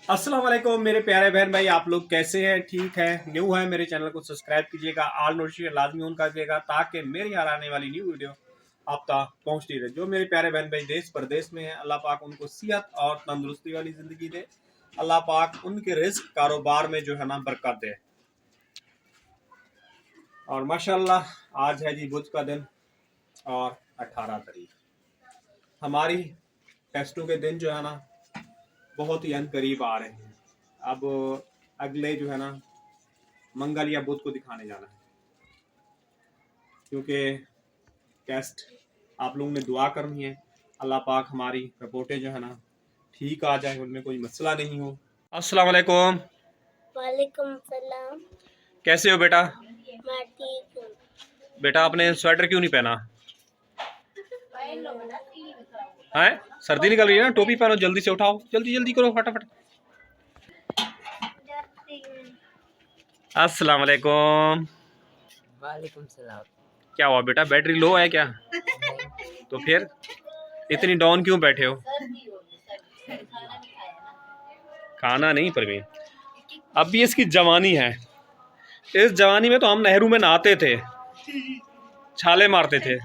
अस्सलाम वालेकुम मेरे प्यारे बहन भाई, आप लोग कैसे हैं? ठीक है? न्यू है मेरे चैनल को सब्सक्राइब कीजिएगा, ऑल नोटिफिकेशन लाजमी ऑन कर दीजिएगा ताकि मेरी यहाँ आने वाली न्यू वीडियो आप तक पहुँचती रहे। जो मेरे प्यारे बहन भाई देश प्रदेश में है, अल्लाह पाक उनको सेहत और तंदुरुस्ती वाली ज़िंदगी दे। अल्लाह पाक उनके रिस्क कारोबार में जो है ना बरकत दे। और माशाल्लाह आज है जी बुध का दिन और 18 तारीख हमारी टेस्टों के दिन जो है ना बहुत ही करीब आ रहे हैं। अब अगले जो है ना मंगल या बुध को दिखाने जाना है, क्योंकि टेस्ट आप लोगों ने दुआ करनी है। अल्लाह पाक हमारी रिपोर्टें जो है ना ठीक आ जाए, उनमें कोई मसला नहीं हो। अस्सलाम वालेकुम। वालेकुम सलाम। कैसे हो बेटा? मैं ठीक हूँ। बेटा आपने स्वेटर क्यों नहीं पहना है? सर्दी निकल रही है ना, टोपी पहनो, जल्दी से उठाओ, जल्दी जल्दी करो, फटाफट। अस्सलाम वालेकुम। वालेकुम सलाम। क्या हुआ बेटा, बैटरी लो है क्या? तो फिर इतनी डाउन क्यों बैठे हो? खाना नहीं परवीन, अब भी इसकी जवानी है। इस जवानी में तो हम नहरू में नहाते थे, छाले मारते थे।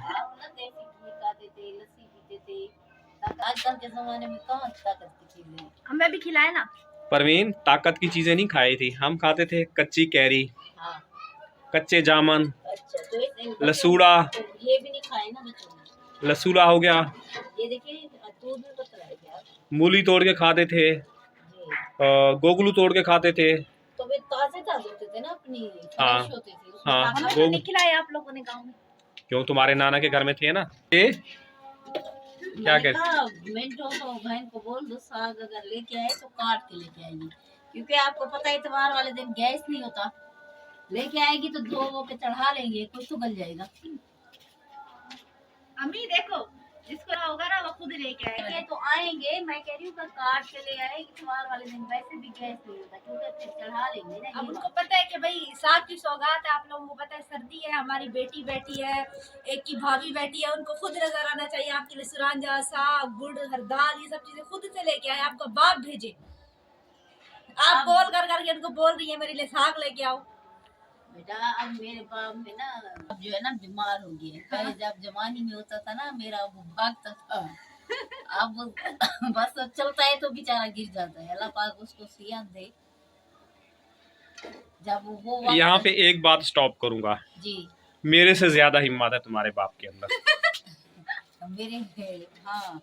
आजकल के जमाने में कहाँ ताकत की चीजें। हमें भी खिलाए ना। परवीन ताकत की चीजें नहीं खाई थी, हम खाते थे कच्ची कैरी, हाँ। कच्चे जामन, अच्छा तो लसूड़ा। तो ये भी नहीं खाए ना बच्चों ने। लसूड़ा हो गया, ये देखिए दूध में पतला है क्या मूली तोड़ के खाते थे, जी। गोगलू तोड़ के खाते थे। तो वे ताजे ताजे होते थे ना, अपनी हाँ, फ्रेश होते थे उसमें हाँ, ताकत वो नहीं खिलाए आप लोगों ने गाँव में। क्यों, तुम्हारे नाना के घर में थे ना ये? क्या मैंने कहते? कहा मिनटों तो बहन को बोल दो, साग अगर लेके आए तो काट के लेके आएगी, क्योंकि आपको पता है इतवार वाले दिन गैस नहीं होता। लेके आएगी तो धो वो के चढ़ा लेंगे, कुछ तो गल जाएगा। अम्मी देखो, जिसको ना होगा ना वो खुद लेके आएगा। ये तो आएंगे, मैं कह रही हूँ काट के ले आएगी, इतवार वाले दिन वैसे भी गैस नहीं होता, क्योंकि फिर चढ़ा लेंगे ना। अब उनको पता है कि भाई साग की सौगात है, आप लोगों को पता है सर्दी है, हमारी बेटी बैठी है, एक की भाभी बैठी है, उनको खुद नजर आना चाहिए आपके लिए। सुरांजा, साग, गुड़, हर दाल, ये सब चीजें खुद से लेके आए, आपका बाप भेजे। आप कॉल कर करके उनको बोल रही है मेरे लिए साग लेके आओ। बेटा अब मेरे बाप में ना अब जो है ना बीमार हो गया है। पहले जब जवानी में होता था ना मेरा वो भागता था, अब बस अब चलता है तो बेचारा गिर जाता है। अल्लाह पाक उसको सेहत दे। जब वो यहाँ पे एक बात स्टॉप करूंगा, जी मेरे से ज्यादा हिम्मत है तुम्हारे बाप के अंदर। मेरे हाँ,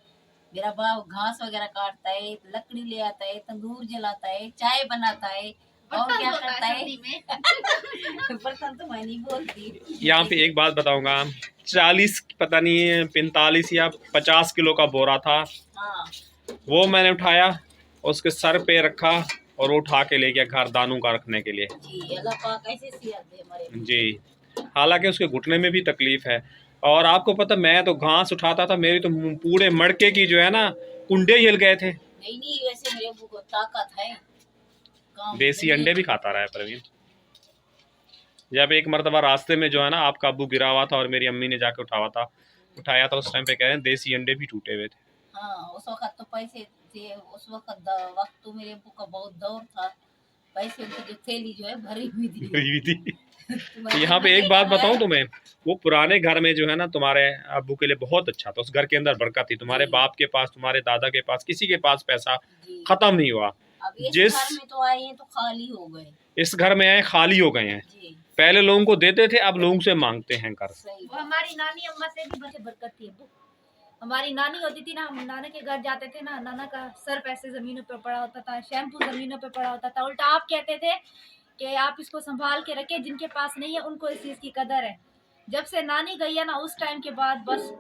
मेरा बाप घास वगैरह काटता है, लकड़ी ले आता है, तंदूर जलाता है, चाय बनाता है, और क्या करता है बर्तन तो मैं नहीं बोलती। यहाँ पे एक बात बताऊंगा, 40 पता नहीं 45 या 50 किलो का बोरा था, हाँ वो मैंने उठाया, उसके सर पे रखा और वो उठा के ले गया घर दानों का रखने के लिए। जी, अल्लाह पाक ऐसे सेहत दे हमारे। जी, हालांकि उसके घुटने में भी तकलीफ है। और आपको पता, मैं तो घास उठाता था, मेरी तो पूरे मड़के की जो है ना कुंडे हिल गए थे। नहीं नहीं, वैसे मेरे अब्बू को ताकत है। काम देसी अंडे भी खाता रहा है प्रवीण। जब एक मरतबा रास्ते में जो है ना आपका अब्बू गिरा हुआ था और मेरी अम्मी ने जाके उठाया था, उस टाइम पे कह रहे हैं देसी अंडे भी टूटे हुए थे। हाँ, उस वक्त तो पैसे थे, उस वक्त तो मेरे अब्बू का बहुत दौर था, पैसे उनकी जो थैली जो है भरी हुई थी। तो यहाँ पे एक बात बताऊं तुम्हें, वो पुराने घर में जो है ना तुम्हारे अब्बू के लिए बहुत अच्छा था, उस घर के अंदर बरकत थी। तुम्हारे बाप के पास, तुम्हारे दादा के पास, किसी के पास पैसा जी। खत्म नहीं हुआ। अब इस जिस घर में तो आए हैं तो खाली हो गए। इस घर में आए खाली हो गए हैं। जी पहले लोगों को देते थे, अब लोगों से मांगते हैं घर। सही वो हमारी नानी अम्मा से भी बरकत थी। हमारी नानी होती थी ना, हम नाना के घर जाते थे ना, नाना का सर्फ ऐसे जमीनों पे पड़ा होता था, शैम्पू जमीनों पे पड़ा होता था। उल्टा आप कहते थे कि आप इसको संभाल के रखें, जिनके पास नहीं है उनको इस चीज की कदर है। जब से नानी गई है ना, उस टाइम के बाद बस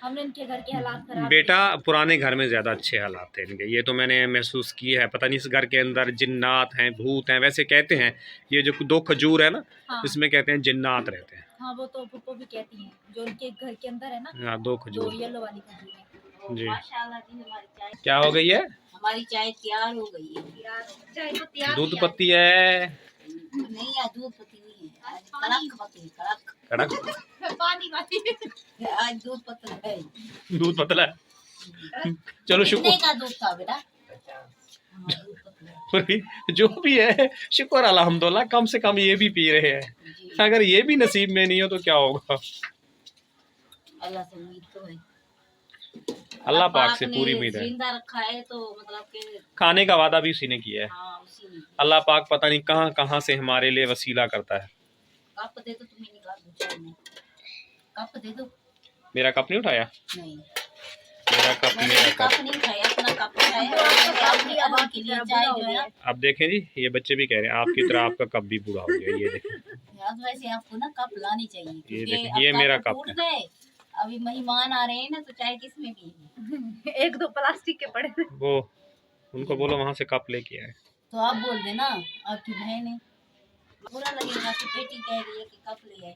हमने इनके घर के हालात खराब। बेटा पुराने घर में ज़्यादा अच्छे हालात थे इनके, ये तो मैंने महसूस किया है। पता नहीं इस घर के अंदर जिन्नात हैं, भूत हैं, वैसे कहते हैं। ये जो 2 खजूर है ना, हाँ। इसमें कहते हैं जिन्नात रहते हैं। हाँ, वो तो पुप्पो भी कहती हैं, जो उनके घर के अंदर है ना। हाँ, 2 जो खजूर। येलो वाली खजूर है। जी। माशाल्लाह जी, हमारी चाय क्या हो गई है? हमारी चाय तैयार हो गई है। यार चाय तो तैयार दूध नहीं पत्ती है, नहीं यार, दूध पत्ती नहीं है, आज कड़क पत्ती है, कड़क कड़क पानी वाली। आज दूध पत्ती है। दूध पतला है। चलो कितने शुक्र। का दूध था बेटा? हाँ दूध पतला है। परवीन जो भी है शुक्र अल्हम्दुलिल्लाह, कम से कम ये भी पी रहे हैं। जी अगर ये भी नसीब में नहीं हो तो क्या होगा। अल्लाह से उम्मीद तो है, अल्लाह पाक से ने पूरी उम्मीद है। जिंदा रखा है तो मतलब कि खाने का वादा भी उसी ने किया है। हाँ उसी ने। अल्लाह पाक पता नहीं कहाँ कहाँ से हमारे लिए वसीला करता है। कप दे दो, तुम्हें निकाल दो चाय में, कप दे दो। मेरा कप नहीं उठाया, नहीं मेरा कप मैंने मेरा कप कप। नहीं खाया, अपना कप खाया। तो आपका कप अपने भी अब अल्लाह आपकी के लिए तरह चाय बूढ़ा हो जो है गया ना। है। अब देखें जी, ये बच्चे भी कह रहे हैं आपकी तरह आपका कप भी पूरा हो गया। ये देखें, यार वैसे आपको ना कप लानी चाहिए, ये क्योंकि देखें, अब ये मेरा कप कप टूट है। गए, अभी मेहमान आ रहे हैं ना तो चाय किसमें पिएंगे। एक दो प्लास्टिक के पड़े थे। वो उनको बोलो वहां से कप लेके आए। तो आप बोल देना आपकी बहन है, बुरा लगेगा कि बेटी कह रही है कि कप ले आए।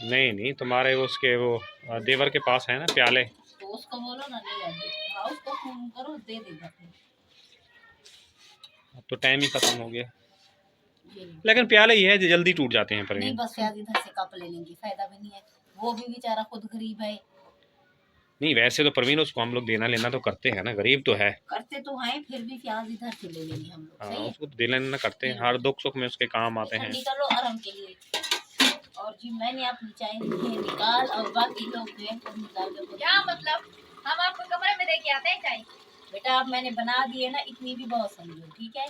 नहीं नहीं, तुम्हारे उसके वो देवर के पास है ना प्याले। तो उसको बोलो ना ले आए। हाँ उसको फोन करो, दे देगा फिर। अब तो टाइम ही खत्म हो गया, ये लो। लेकिन प्याले ही है जो जल्दी टूट जाते हैं नहीं परवीन। बस शायद इधर से कप ले लेंगे, फायदा भी नहीं है, वो भी बेचारा खुद गरीब है। नहीं वैसे तो परवीन उसको हम लोग देना लेना तो करते हैं ना, गरीब तो है। करते तो हैं, फिर भी प्याज इधर से ले लेंगे हम लोग, हाँ सही है। उसको तो देना लेना करते हैं, हर दुख सुख में उसके काम आते हैं। ठंडी कर लो आराम के लिए। और जी मैंने अपनी चाय निकाल, और बाकी लोग जो है खुद निकाल दो। क्या मतलब, हम आपको कमरे में देके आते हैं चाय। बेटा अब मैंने बना दिए ना, इतनी भी बहुत समझो, ठीक है।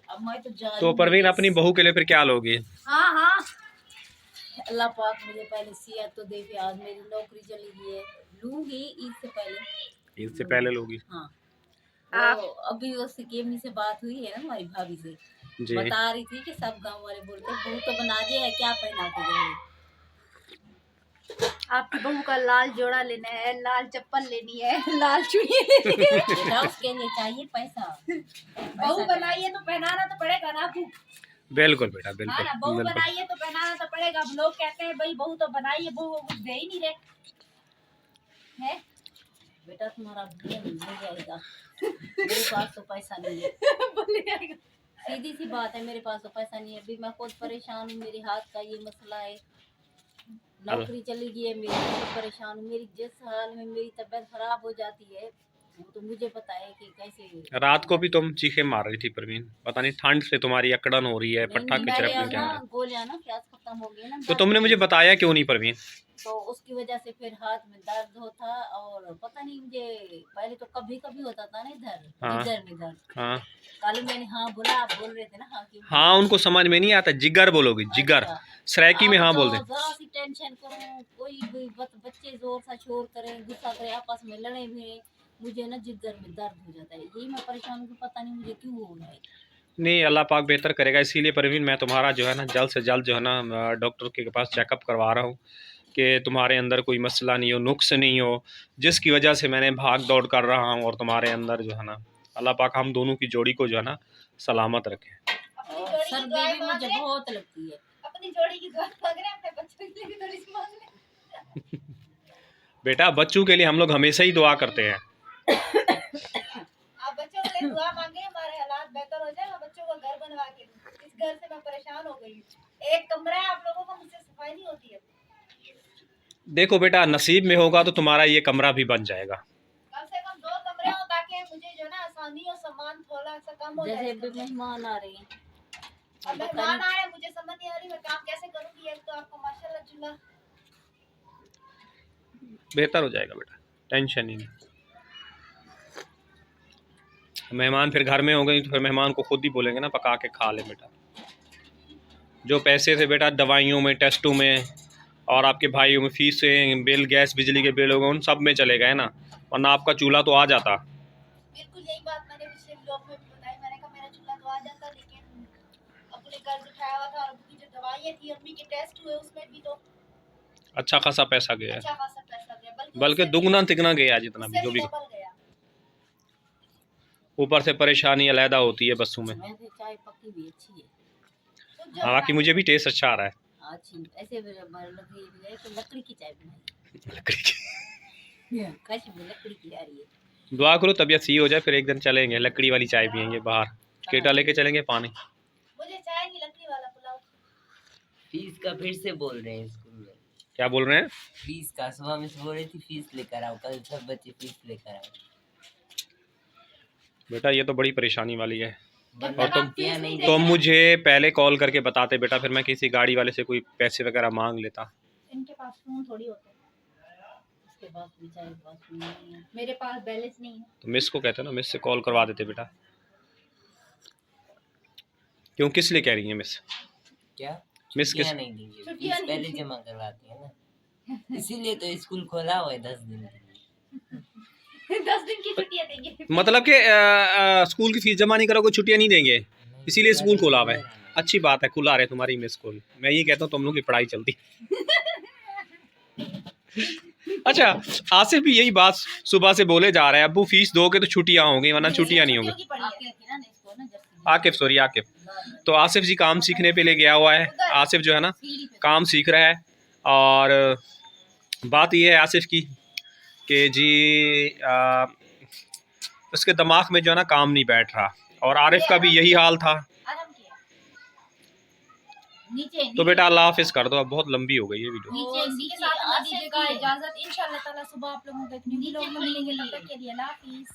अब मैं तो जा रही तो हूँ परवीन विदेश। अपनी बहू के लिए फिर क्या लोगी? हाँ हाँ, अल्लाह पाक मुझे पहले सेहत तो दे, आज मेरी नौकरी चली गई है, लूंगी ईद से पहले। इससे पहले लोगी? हाँ आप वो अभी उससे केमनी से बात हुई है ना हमारी भाभी से, जी। बता रही थी कि सब गांव वाले बोलते बहू तो बना दिया है, क्या पहना के गए। आपकी बहू का लाल जोड़ा लेना है, लाल चप्पल लेनी है, लाल चुड़ी लेनी है। बेटा उसके लिए चाहिए पैसा, बहू बनाइए तो पहनाना तो पड़ेगा ना आपको। बिल्कुल बेटा, हाँ बिल्कुल ना, बहू बिल्कुल। बनाइए तो पहनाना तो पड़ेगा। अब लोग कहते हैं भाई बहू तो बनाइए, बहू वो कुछ दे ही नहीं रहे है। बेटा तुम्हारा भैया मिल जाएगा, मेरे पास तो पैसा नहीं है। बोले जाएगा। सीधी सी बात है, मेरे पास तो पैसा नहीं है, अभी मैं खुद परेशान हूँ, मेरे हाथ का ये मसला है, नौकरी चली गई है मेरी, बहुत परेशान हूँ। मेरी जिस हाल में मेरी तबीयत खराब हो जाती है वो तो मुझे पता है कि कैसे। रात को भी तुम चीखे मार रही थी परवीन, पता नहीं ठंड से तुम्हारी अकड़न हो रही है, पट्टा नहीं, की मेरे चिरक में अब क्या ना है। गोलियां ना प्याज खत्म हो गई ना, तो दर्द तुमने मुझे की। बताया क्यों नहीं परवीन? तो उसकी वजह से फिर हाथ में दर्द होता, और पता नहीं मुझे पहले तो कभी कभी होता था ना इधर हाँ। जिगर में दर्द। हाँ कल मैंने हाँ बोला, आप बोल रहे थे ना हाँ क्यों। हाँ, उनको समझ में नहीं आता, जिगर बोलोगी, जिगर। अच्छा। सराइकी में अब हाँ तो बोल दे। जरा सी टेंशन करूं, कोई भी बच्चे जोर सा शोर करें, गुस्सा करें, आपस में लड़े भी, मुझे ना जिगर में दर्द हो जाता है, यही मैं परेशान हूँ, पता नहीं मुझे क्यों हो रहा है। नहीं अल्लाह पाक बेहतर करेगा, इसीलिए परवीन मैं तुम्हारा जो है ना जल्द से जल्द जो है ना डॉक्टर के पास चेकअप करवा रहा हूँ कि तुम्हारे अंदर कोई मसला नहीं हो, नुक्स नहीं हो, जिसकी वजह से मैंने भाग दौड़ कर रहा हूँ, और तुम्हारे अंदर जो है ना अल्लाह पाक हम दोनों की जोड़ी को जो है ना सलामत रखे। अपनी और जोड़ी की सर्दी दुआएं भी मांग मुझे रहे हैं, बहुत लगती है। अपनी जोड़ी की दुआ मांग रहे हैं, अपने बच्चों के लिए भी थोड़ी सी मांग रहे हैं। बेटा बच्चों के लिए हम लोग हमेशा ही दुआ करते हैं। आप बच्चों के लिए दुआ मांगे, हमारे हालात बेहतर हो जाए, मैं बच्चों को घर बनवा के दूं। इस घर से मैं परेशान हो गई हूँ। एक कमरा है आप लोगों को, मुझसे सफाई नहीं होती है। देखो बेटा नसीब में होगा तो तुम्हारा ये कमरा भी बन जाएगा। कम से कम 2 कमरे हो, ताकि मुझे जो है ना आसानी और सामान थोड़ा सा कम हो जैसे जाए। अभी मेहमान आ रहे हैं, अब मेहमान आए, मुझे समझ नहीं आ रही मैं काम कैसे करूंगी। एक तो आपको माशाल्लाह चूल्हा। बेहतर हो जाएगा बेटा, टेंशन ही नहीं। मेहमान फिर घर में हो गई तो फिर मेहमान को खुद ही बोलेंगे ना पका के खा ले बेटा। जो पैसे थे बेटा दवाइयों में, टेस्टों में, और आपके भाइयों में फीसें, बिल, गैस बिजली के बिल हो गए, उन सब में चले गए ना, वरना आपका चूल्हा तो आ जाता। बिल्कुल यही बात मैंने पिछले ब्लॉग में भी बताई। मैंने कहा मेरा चूल्हा तो आ जाता, लेकिन अपने कर्ज उठाया हुआ था, और अम्मी की जो दवाइयाँ थी, अम्मी के टेस्ट हुए, उसमें भी तो अच्छा खासा पैसा गया है, अच्छा खासा पैसा गया, बल्कि उससे भी- दुगना तिगना गया जितना भी उससे जो भी। डबल गया। ऊपर से परेशानी अलहदा होती है बसों में। मैं चाय पक्की भी अच्छी है। तो जो हालांकि मुझे भी टेस्ट अच्छा आ रहा है। अच्छी ऐसे लगी है कि लकड़ी की चाय बनाई, लकड़ी की। कश में लकड़ी की आ रही है। दुआ करो तबीयत सही हो जाए, फिर एक दिन चलेंगे लकड़ी वाली चाय पियेंगे बाहर, केटा लेके चलेंगे पानी। मुझे चाय नहीं, लकड़ी वाला पुलाव। फीस का फिर से बोल रहे हैं स्कूल में, क्या बोल रहे हैं? फीस का सुबह में बोल रही थी फीस लेकर आओ, कल सब बच्चे फीस लेकर आओ। बेटा ये तो बड़ी परेशानी वाली है। जब और तक तुम आप फीस नहीं तो देंगे मुझे पहले कॉल करके बताते बेटा, फिर मैं किसी गाड़ी वाले से कोई पैसे वगैरह मांग लेता। इनके पास फोन थोड़ी होता है, उसके पास बेचारे के पास नहीं है। मेरे पास बैलेंस नहीं है। तो मिस को कहते ना, मिस से कॉल करवा देते बेटा। क्यों, किस लिए कह रही है मिस? क्या मिस छुट्टियां किस नहीं देंगे, छुट्टियां फीस नहीं पहले जमा करवाती है ना, इसीलिए तो स्कूल खोला हुआ है 10 दिन के लिए। 10 दिन की छुट्टियां देंगे। मतलब कि स्कूल की फीस जमा नहीं करोगे, छुट्टियां नहीं देंगे, इसीलिए स्कूल खोला हुआ है। अच्छी बात है, खुला रहे तुम्हारी मिस स्कूल। मैं ये कहता हूँ तुम लोग की पढ़ाई चलती। अच्छा, आसिफ भी यही बात सुबह से बोले जा रहा है, अब्बू फीस दोगे तो छुट्टियां होंगी, वरना छुट्टियां नहीं होंगी। की पड़ी है। आके रखी ना इसको ना जर्सी आकिफ, सॉरी आकिफ। तो आसिफ जी काम सीखने पे ले गया हुआ है। आसिफ जो है ना सीढ़ी पे काम सीख रहा है। और बात ये है आसिफ की कि जी उसके दिमाग में जो है ना काम नहीं बैठ रहा, और आरिफ का भी यही हाल था। आराम किया। नीचे तो बेटा अल्लाह हाफिज कर दो, अब बहुत लंबी हो गई ये वीडियो। नीचे इसी के नीचे साथ हमें आसिफ दीजिएगा की- इजाजत। इंशाल्लाह ताला सुबह आप लोगों को एक न्यू नीचे व्लॉग में खड़ी मिलेंगे। हुई तब है। तक के लिए अल्लाह हाफिज।